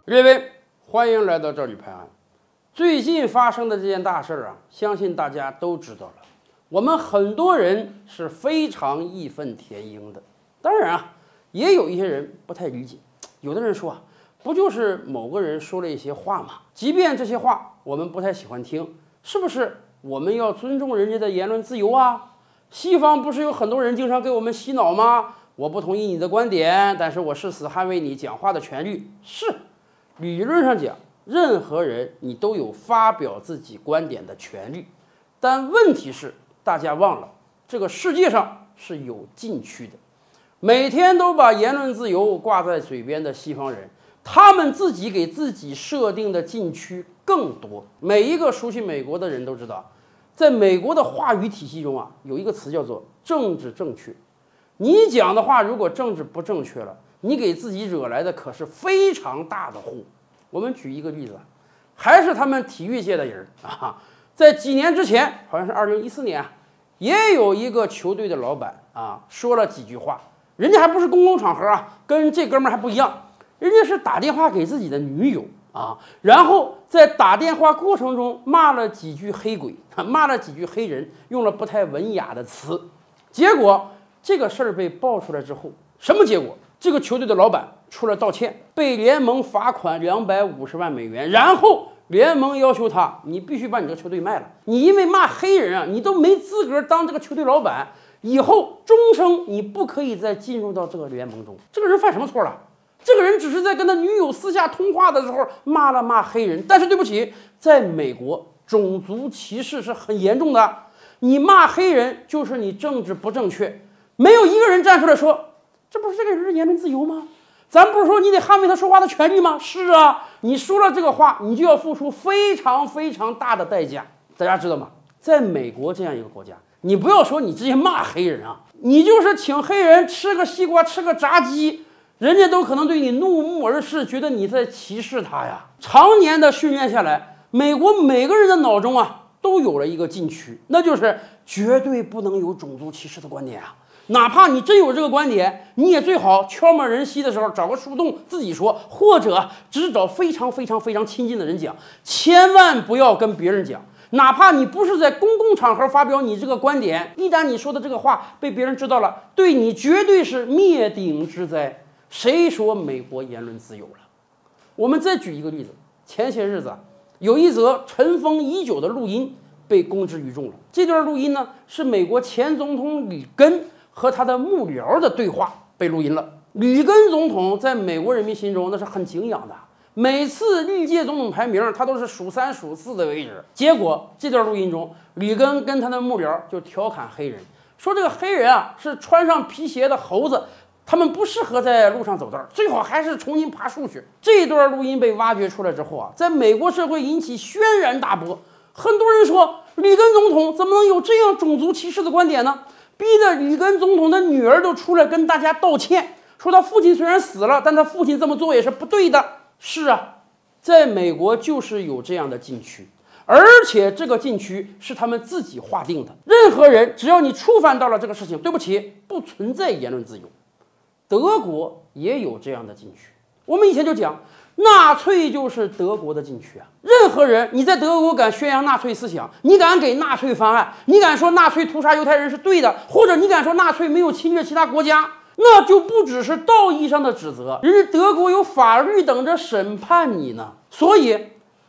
各位，欢迎来到这里拍案。最近发生的这件大事啊，相信大家都知道了。我们很多人是非常义愤填膺的，当然啊，也有一些人不太理解。有的人说啊，不就是某个人说了一些话吗？即便这些话我们不太喜欢听，是不是我们要尊重人家的言论自由啊？西方不是有很多人经常给我们洗脑吗？我不同意你的观点，但是我誓死捍卫你讲话的权利。是。理论上讲，任何人你都有发表自己观点的权利，但问题是，大家忘了，这个世界上是有禁区的。每天都把言论自由挂在嘴边的西方人，他们自己给自己设定的禁区更多。每一个熟悉美国的人都知道，在美国的话语体系中啊，有一个词叫做政治正确。你讲的话如果政治不正确了，你给自己惹来的可是非常大的祸。我们举一个例子，还是他们体育界的人啊，在几年之前，好像是2014年啊，也有一个球队的老板啊说了几句话，人家还不是公共场合啊，跟这哥们儿还不一样，人家是打电话给自己的女友啊，然后在打电话过程中骂了几句黑鬼，骂了几句黑人，用了不太文雅的词，结果这个事儿被爆出来之后，什么结果？这个球队的老板出来道歉，被联盟罚款250万美元，然后联盟要求他，你必须把你这个球队卖了。你因为骂黑人啊，你都没资格当这个球队老板，以后终生你不可以再进入到这个联盟中。这个人犯什么错了？这个人只是在跟他女友私下通话的时候骂黑人，但是对不起，在美国种族歧视是很严重的，你骂黑人就是你政治不正确，没有一个人站出来说。这不是这个人的言论自由吗？咱不是说你得捍卫他说话的权利吗？是啊，你说了这个话，你就要付出非常非常大的代价。大家知道吗？在美国这样一个国家，你不要说你直接骂黑人啊，你就是请黑人吃个西瓜，吃个炸鸡，人家都可能对你怒目而视，觉得你在歧视他呀。常年的训练下来，美国每个人的脑中啊都有了一个禁区，那就是绝对不能有种族歧视的观点啊。哪怕你真有这个观点，你也最好悄默人息的时候找个树洞自己说，或者只找非常非常非常亲近的人讲，千万不要跟别人讲。哪怕你不是在公共场合发表你这个观点，一旦你说的这个话被别人知道了，对你绝对是灭顶之灾。谁说美国言论自由了？我们再举一个例子，前些日子有一则尘封已久的录音被公之于众了。这段录音呢，是美国前总统里根和他的幕僚的对话被录音了。里根总统在美国人民心中那是很敬仰的，每次历届总统排名他都是数3数4的位置。结果这段录音中，里根跟他的幕僚就调侃黑人，说这个黑人啊是穿上皮鞋的猴子，他们不适合在路上走道，最好还是重新爬树去。这段录音被挖掘出来之后啊，在美国社会引起轩然大波。很多人说，里根总统怎么能有这样种族歧视的观点呢？逼得里根总统的女儿都出来跟大家道歉，说他父亲虽然死了，但他父亲这么做也是不对的。是啊，在美国就是有这样的禁区，而且这个禁区是他们自己划定的。任何人只要你触犯到了这个事情，对不起，不存在言论自由。德国也有这样的禁区，我们以前就讲，纳粹就是德国的禁区啊！任何人你在德国敢宣扬纳粹思想，你敢给纳粹翻案，你敢说纳粹屠杀犹太人是对的，或者你敢说纳粹没有侵略其他国家，那就不只是道义上的指责，人家德国有法律等着审判你呢。所以，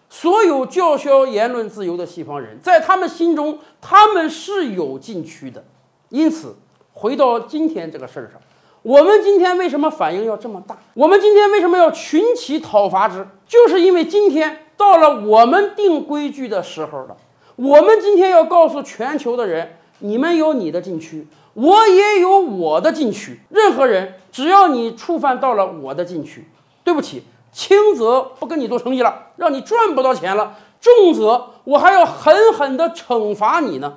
所有叫嚣言论自由的西方人，在他们心中，他们是有禁区的。因此，回到今天这个事儿上。我们今天为什么反应要这么大？我们今天为什么要群起讨伐之？就是因为今天到了我们定规矩的时候了。我们今天要告诉全球的人，你们有你的禁区，我也有我的禁区。任何人只要你触犯到了我的禁区，对不起，轻则不跟你做生意了，让你赚不到钱了；重则我还要狠狠地惩罚你呢。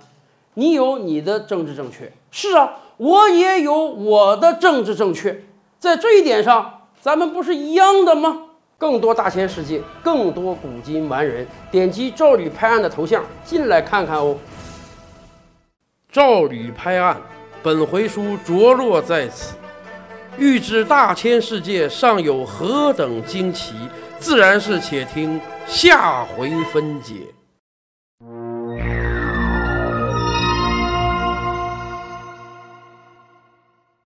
你有你的政治正确，是啊。我也有我的政治正确，在这一点上，咱们不是一样的吗？更多大千世界，更多古今完人，点击赵吕拍案的头像进来看看哦。赵吕拍案，本回书着落在此。欲知大千世界尚有何等惊奇，自然是且听下回分解。